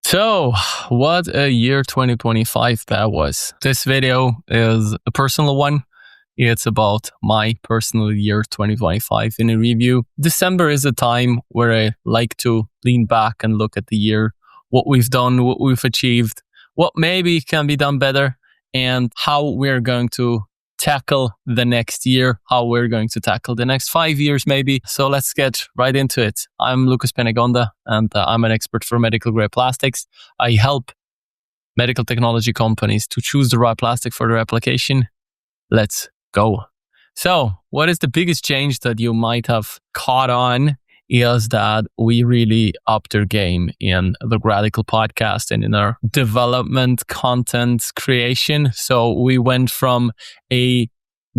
So, what a year 2025 that was. This video is a personal one. It's about my personal year 2025 in a review. December is a time where I like to lean back and look at the year, what we've done, what we've achieved, what maybe can be done better, and how we're going to tackle the next year, how we're going to tackle the next 5 years maybe. So let's get right into it. I'm Lucas Penegonda and I'm an expert for medical grade plastics. I help medical technology companies to choose the right plastic for their application. Let's go. So what is the biggest change that you might have caught on is that we really upped our game in the Gradical podcast and in our development content creation. So we went from a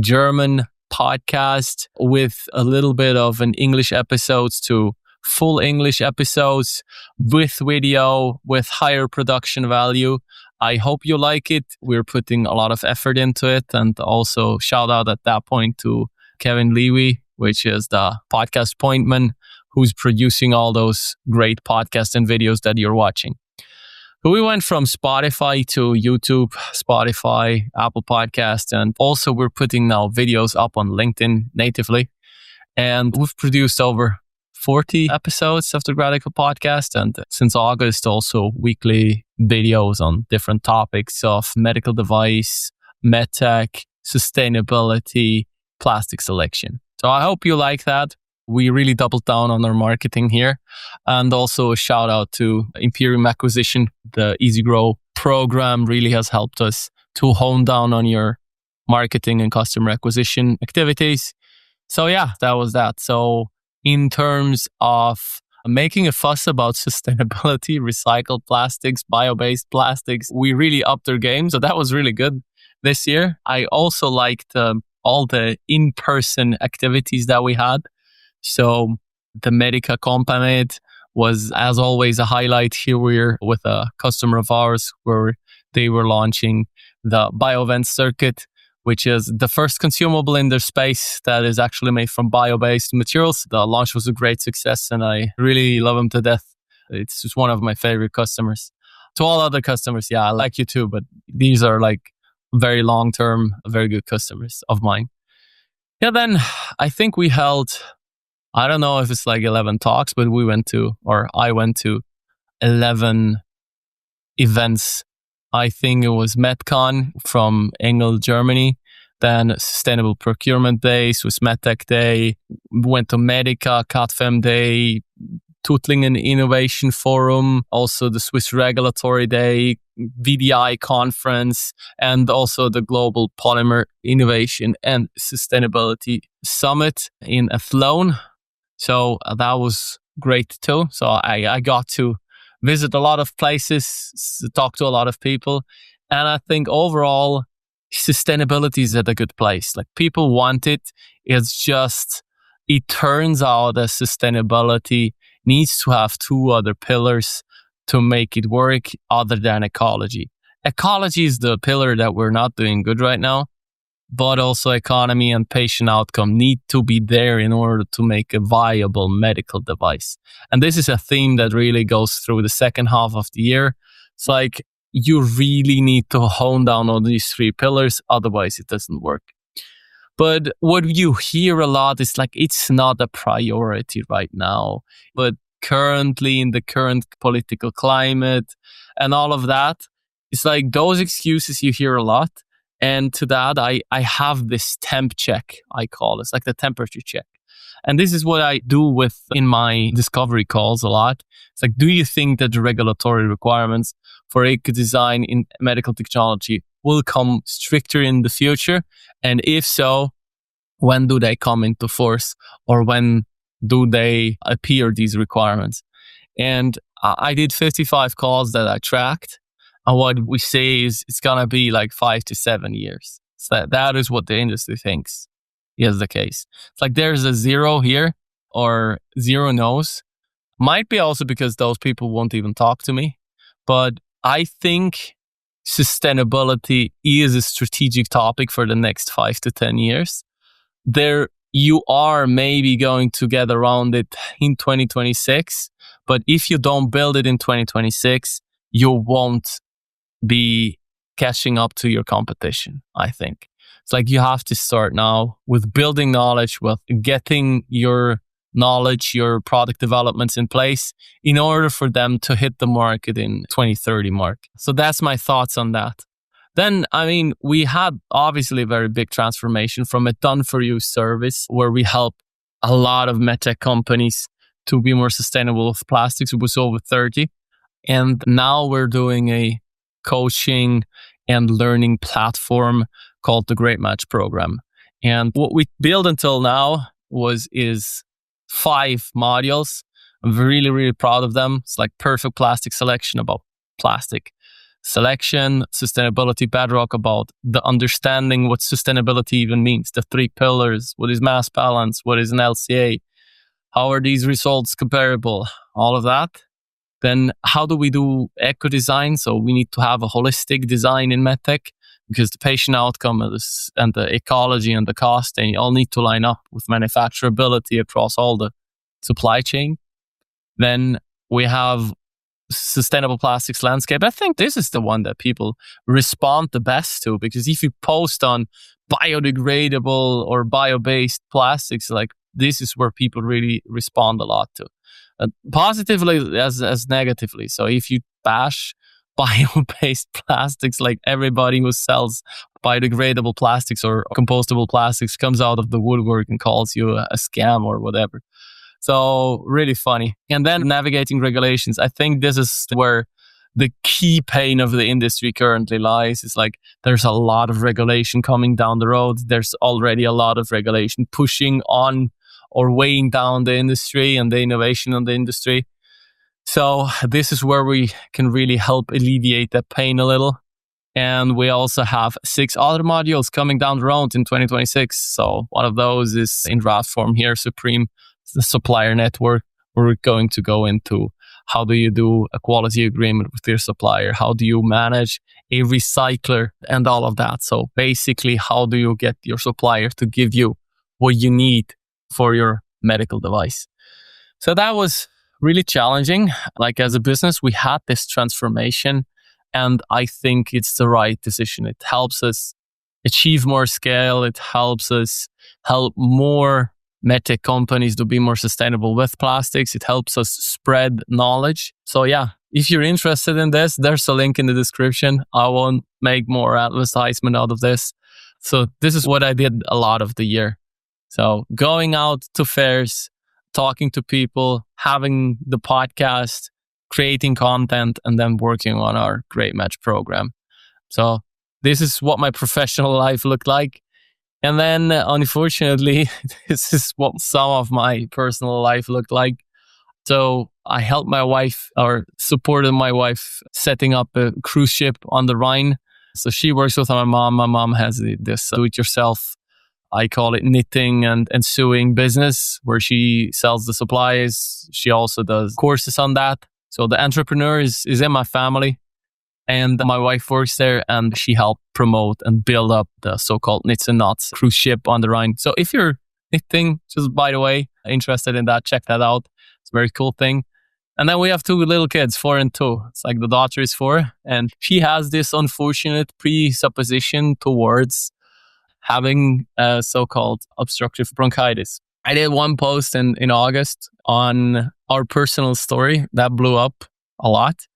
German podcast with a little bit of an English episodes to full English episodes with video, with higher production value. I hope you like it. We're putting a lot of effort into it. And also shout out at that point to Kevin Levy, which is the podcast point man who's producing all those great podcasts and videos that you're watching. So we went from Spotify to YouTube, Spotify, Apple Podcast, and also we're putting now videos up on LinkedIn natively. And we've produced over 40 episodes of the Gradical podcast. And since August, also weekly videos on different topics of medical device, MedTech, sustainability, plastic selection. So I hope you like that. We really doubled down on our marketing here. And also a shout out to Imperium Acquisition. The Easy Grow program really has helped us to hone down on your marketing and customer acquisition activities. So yeah, that was that. So in terms of making a fuss about sustainability, recycled plastics, bio-based plastics, we really upped our game. So that was really good this year. I also liked all the in-person activities that we had. So the Medica Compamed was, as always, a highlight. Here we're with a customer of ours where they were launching the BioVent circuit, which is the first consumable in their space that is actually made from bio-based materials. The launch was a great success and I really love them to death. It's just one of my favorite customers. To all other customers, yeah, I like you too, but these are like very long-term, very good customers of mine. Yeah, then I think we held, I don't know if it's like 11 talks, but I went to 11 events. I think it was MedCon from Engel, Germany. Then Sustainable Procurement Day, Swiss MedTech Day. Went to Medica, CATFEM Day, Tuttlingen Innovation Forum, also the Swiss Regulatory Day, VDI Conference, and also the Global Polymer Innovation and Sustainability Summit in Athlone. So that was great too. So I got to visit a lot of places, talk to a lot of people. And I think overall, sustainability is at a good place. Like people want it. It's just, it turns out that sustainability needs to have two other pillars to make it work other than ecology. Ecology is the pillar that we're not doing good right now. But also economy and patient outcome need to be there in order to make a viable medical device. And this is a theme that really goes through the second half of the year. It's like you really need to hone down on these three pillars, otherwise it doesn't work. But what you hear a lot is like, it's not a priority right now. But currently in the current political climate and all of that, it's like those excuses you hear a lot. And to that, I have this temp check, I call it. It's like the temperature check. And this is what I do in my discovery calls a lot. It's like, do you think that the regulatory requirements for eco-design in medical technology will come stricter in the future? And if so, when do they come into force? Or when do they appear, these requirements? And I did 55 calls that I tracked. And what we say is it's going to be like 5 to 7 years. So that is what the industry thinks is the case. It's like there's a zero here or zero no's. Might be also because those people won't even talk to me. But I think sustainability is a strategic topic for the next 5 to 10 years. There you are maybe going to get around it in 2026. But if you don't build it in 2026, you won't be catching up to your competition, I think. It's like you have to start now with building knowledge, with getting your knowledge, your product developments in place in order for them to hit the market in 2030 mark. So that's my thoughts on that. Then, we had obviously a very big transformation from a done-for-you service where we help a lot of MedTech companies to be more sustainable with plastics. It was over 30. And now we're doing a coaching and learning platform called the Great Match Program. And what we built until now is 5 modules. I'm really, really proud of them. It's like perfect plastic selection about plastic selection, sustainability bedrock about the understanding what sustainability even means, the 3 pillars, what is mass balance, what is an LCA, how are these results comparable, all of that. Then how do we do eco design? So we need to have a holistic design in MedTech because the patient outcome and the ecology and the cost, they all need to line up with manufacturability across all the supply chain. Then we have sustainable plastics landscape. I think this is the one that people respond the best to, because if you post on biodegradable or bio-based plastics, like this is where people really respond a lot to. Positively as negatively. So if you bash bio-based plastics, like everybody who sells biodegradable plastics or compostable plastics comes out of the woodwork and calls you a scam or whatever. So really funny. And then navigating regulations. I think this is where the key pain of the industry currently lies. It's like there's a lot of regulation coming down the road. There's already a lot of regulation pushing on or weighing down the industry and the innovation in the industry. So this is where we can really help alleviate that pain a little. And we also have 6 other modules coming down the road in 2026. So one of those is in draft form here, Supreme, the supplier network. We're going to go into how do you do a quality agreement with your supplier? How do you manage a recycler and all of that? So basically, how do you get your supplier to give you what you need for your medical device? So that was really challenging. Like as a business, we had this transformation, and I think it's the right decision. It helps us achieve more scale. It helps us help more MedTech companies to be more sustainable with plastics. It helps us spread knowledge. So yeah, if you're interested in this, there's a link in the description. I won't make more advertisement out of this. So this is what I did a lot of the year. So going out to fairs, talking to people, having the podcast, creating content, and then working on our Great Match program. So this is what my professional life looked like. And then, unfortunately, this is what some of my personal life looked like. So I helped my wife, or supported my wife, setting up a cruise ship on the Rhine. So she works with my mom. My mom has this do-it-yourself, I call it knitting and sewing business, where she sells the supplies. She also does courses on that. So the entrepreneur is in my family. And my wife works there, and she helped promote and build up the so-called Knits and Knots cruise ship on the Rhine. So if you're knitting, just by the way, interested in that, check that out. It's a very cool thing. And then we have 2 little kids, 4 and 2. It's like the daughter is 4, and she has this unfortunate presupposition towards having a so-called obstructive bronchitis. I did one post in August on our personal story that blew up a lot.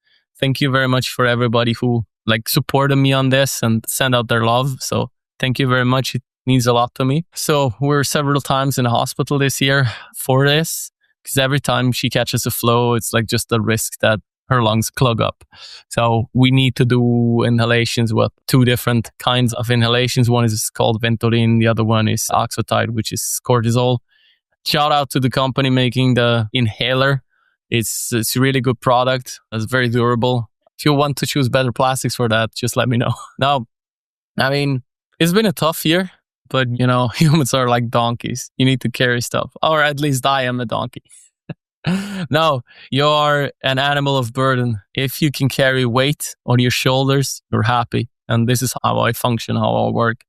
Thank you very much for everybody who supported me on this and sent out their love. So thank you very much. It means a lot to me. So we're several times in the hospital this year for this, because every time she catches a flu, it's like just a risk that her lungs clog up. So we need to do inhalations with 2 different kinds of inhalations. One is called Ventolin. The other one is Oxotide, which is cortisol. Shout out to the company making the inhaler. It's a really good product. It's very durable. If you want to choose better plastics for that, just let me know. Now, it's been a tough year, but humans are like donkeys. You need to carry stuff, or at least I am a donkey. No, you are an animal of burden. If you can carry weight on your shoulders, you're happy. And this is how I function, how I work.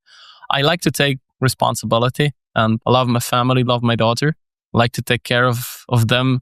I like to take responsibility, and I love my family, love my daughter. I like to take care of them,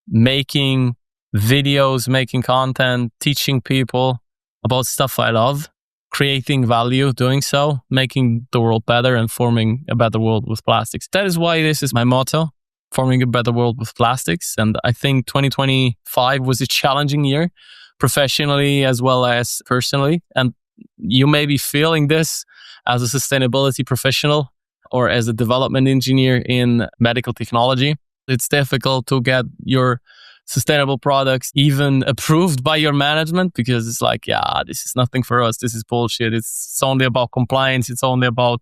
making videos, making content, teaching people about stuff I love, creating value, doing so, making the world better and forming a better world with plastics. That is why this is my motto, forming a better world with plastics. And I think 2025 was a challenging year, professionally as well as personally. And you may be feeling this as a sustainability professional or as a development engineer in medical technology. It's difficult to get your sustainable products even approved by your management because it's like, yeah, this is nothing for us. This is bullshit. It's only about compliance. It's only about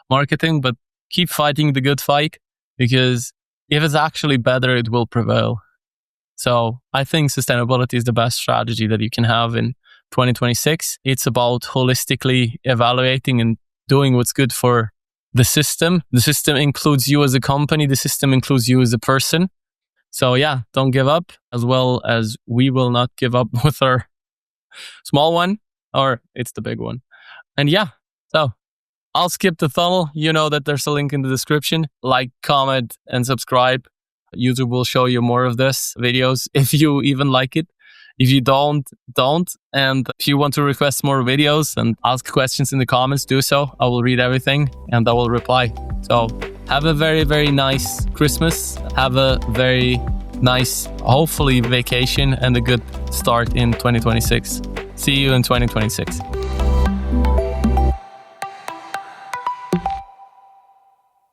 marketing, but keep fighting the good fight because if it's actually better, it will prevail. So I think sustainability is the best strategy that you can have in 2026. It's about holistically evaluating and doing what's good for the system. The system includes you as a company. The system includes you as a person. So yeah, don't give up, as well as we will not give up with our small one, or it's the big one. And yeah, so I'll skip the tunnel. You know that there's a link in the description. Like, comment, and subscribe. YouTube will show you more of this videos if you even like it. If you don't. And if you want to request more videos and ask questions in the comments, do so. I will read everything and I will reply. So have a very, very nice Christmas. Have a very nice, hopefully, vacation and a good start in 2026. See you in 2026.